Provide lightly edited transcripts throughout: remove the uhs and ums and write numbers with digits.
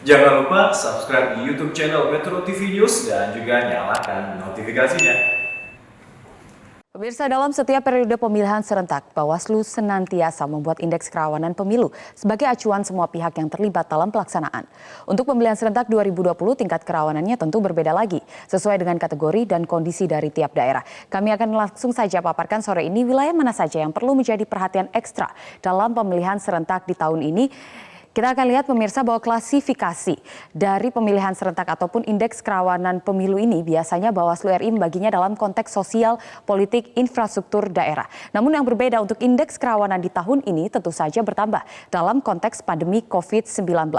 Jangan lupa subscribe di YouTube channel Metro TV News dan juga nyalakan notifikasinya. Pemirsa, dalam setiap periode pemilihan serentak, Bawaslu senantiasa membuat indeks kerawanan pemilu sebagai acuan semua pihak yang terlibat dalam pelaksanaan. Untuk pemilihan serentak 2020, tingkat kerawanannya tentu berbeda lagi, sesuai dengan kategori dan kondisi dari tiap daerah. Kami akan langsung saja paparkan sore ini wilayah mana saja yang perlu menjadi perhatian ekstra dalam pemilihan serentak di tahun ini. Kita akan lihat pemirsa bahwa klasifikasi dari pemilihan serentak ataupun indeks kerawanan pemilu ini biasanya Bawaslu RI membaginya dalam konteks sosial, politik, infrastruktur daerah. Namun yang berbeda untuk indeks kerawanan di tahun ini tentu saja bertambah dalam konteks pandemi COVID-19.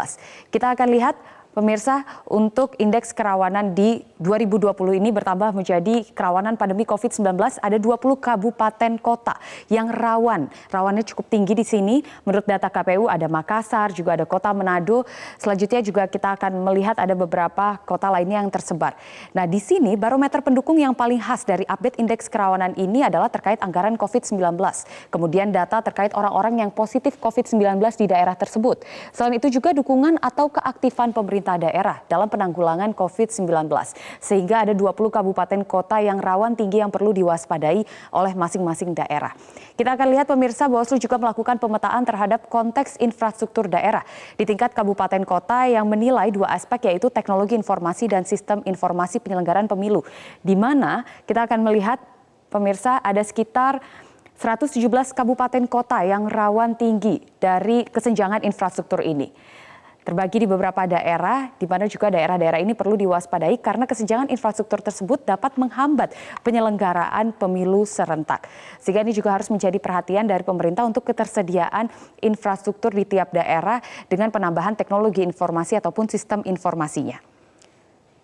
Kita akan lihat pemirsa, untuk indeks kerawanan di 2020 ini bertambah menjadi kerawanan pandemi COVID-19, ada 20 kabupaten kota yang rawan. Rawannya cukup tinggi di sini. Menurut data KPU ada Makassar, juga ada kota Manado. Selanjutnya juga kita akan melihat ada beberapa kota lainnya yang tersebar. Nah, di sini barometer pendukung yang paling khas dari update indeks kerawanan ini adalah terkait anggaran COVID-19. Kemudian data terkait orang-orang yang positif COVID-19 di daerah tersebut. Selain itu juga dukungan atau keaktifan pemerintah daerah dalam penanggulangan COVID-19. Sehingga ada 20 kabupaten kota yang rawan tinggi yang perlu diwaspadai oleh masing-masing daerah. Kita akan lihat pemirsa, Bawaslu juga melakukan pemetaan terhadap konteks infrastruktur daerah di tingkat kabupaten kota yang menilai dua aspek, yaitu teknologi informasi dan sistem informasi penyelenggaraan pemilu. Di mana kita akan melihat pemirsa ada sekitar 117 kabupaten kota yang rawan tinggi dari kesenjangan infrastruktur ini. Terbagi di beberapa daerah, di mana juga daerah-daerah ini perlu diwaspadai karena kesenjangan infrastruktur tersebut dapat menghambat penyelenggaraan pemilu serentak. Sehingga ini juga harus menjadi perhatian dari pemerintah untuk ketersediaan infrastruktur di tiap daerah dengan penambahan teknologi informasi ataupun sistem informasinya.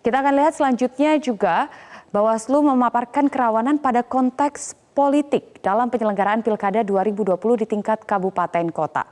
Kita akan lihat selanjutnya juga Bawaslu memaparkan kerawanan pada konteks politik dalam penyelenggaraan Pilkada 2020 di tingkat kabupaten kota.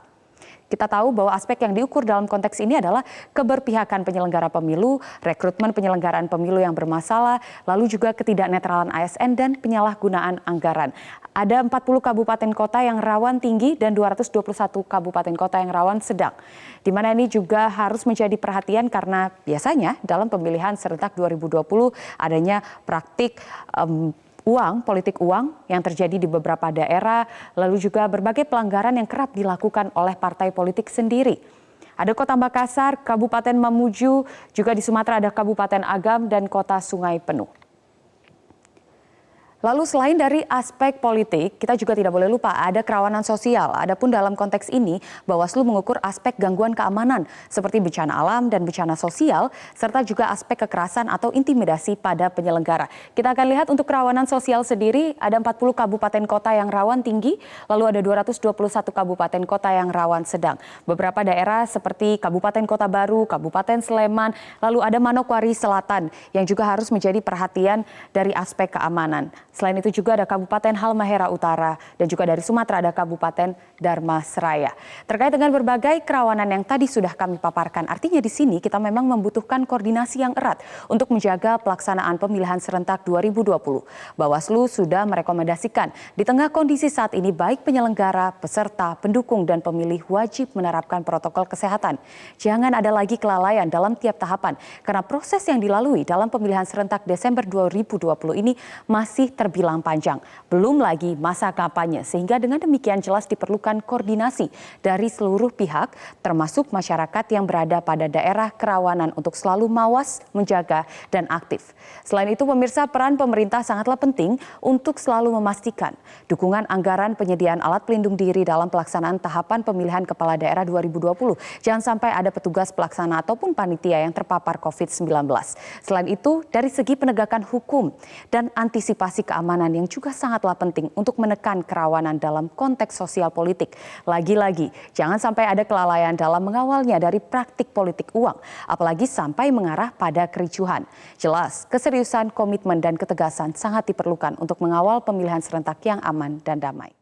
Kita tahu bahwa aspek yang diukur dalam konteks ini adalah keberpihakan penyelenggara pemilu, rekrutmen penyelenggaraan pemilu yang bermasalah, lalu juga ketidaknetralan ASN dan penyalahgunaan anggaran. Ada 40 kabupaten kota yang rawan tinggi dan 221 kabupaten kota yang rawan sedang. Di mana ini juga harus menjadi perhatian karena biasanya dalam pemilihan serentak 2020 adanya praktik politik uang yang terjadi di beberapa daerah, lalu juga berbagai pelanggaran yang kerap dilakukan oleh partai politik sendiri. Ada Kota Makassar, Kabupaten Mamuju, juga di Sumatera ada Kabupaten Agam dan Kota Sungai Penuh. Lalu selain dari aspek politik, kita juga tidak boleh lupa ada kerawanan sosial. Adapun dalam konteks ini, Bawaslu mengukur aspek gangguan keamanan seperti bencana alam dan bencana sosial, serta juga aspek kekerasan atau intimidasi pada penyelenggara. Kita akan lihat untuk kerawanan sosial sendiri, ada 40 kabupaten kota yang rawan tinggi, lalu ada 221 kabupaten kota yang rawan sedang. Beberapa daerah seperti Kabupaten Kota Baru, Kabupaten Sleman, lalu ada Manokwari Selatan yang juga harus menjadi perhatian dari aspek keamanan. Selain itu juga ada Kabupaten Halmahera Utara dan juga dari Sumatera ada Kabupaten Dharmasraya. Terkait dengan berbagai kerawanan yang tadi sudah kami paparkan, artinya di sini kita memang membutuhkan koordinasi yang erat untuk menjaga pelaksanaan pemilihan serentak 2020. Bawaslu sudah merekomendasikan di tengah kondisi saat ini baik penyelenggara, peserta, pendukung dan pemilih wajib menerapkan protokol kesehatan. Jangan ada lagi kelalaian dalam tiap tahapan karena proses yang dilalui dalam pemilihan serentak Desember 2020 ini masih terbilang panjang, belum lagi masa kampanye, sehingga dengan demikian jelas diperlukan koordinasi dari seluruh pihak, termasuk masyarakat yang berada pada daerah kerawanan untuk selalu mawas, menjaga, dan aktif. Selain itu, pemirsa, peran pemerintah sangatlah penting untuk selalu memastikan dukungan anggaran penyediaan alat pelindung diri dalam pelaksanaan tahapan pemilihan kepala daerah 2020. Jangan sampai ada petugas pelaksana ataupun panitia yang terpapar COVID-19. Selain itu, dari segi penegakan hukum dan antisipasi keamanan yang juga sangatlah penting untuk menekan kerawanan dalam konteks sosial politik. Lagi-lagi, jangan sampai ada kelalaian dalam mengawalnya dari praktik politik uang, apalagi sampai mengarah pada kericuhan. Jelas, keseriusan, komitmen, dan ketegasan sangat diperlukan untuk mengawal pemilihan serentak yang aman dan damai.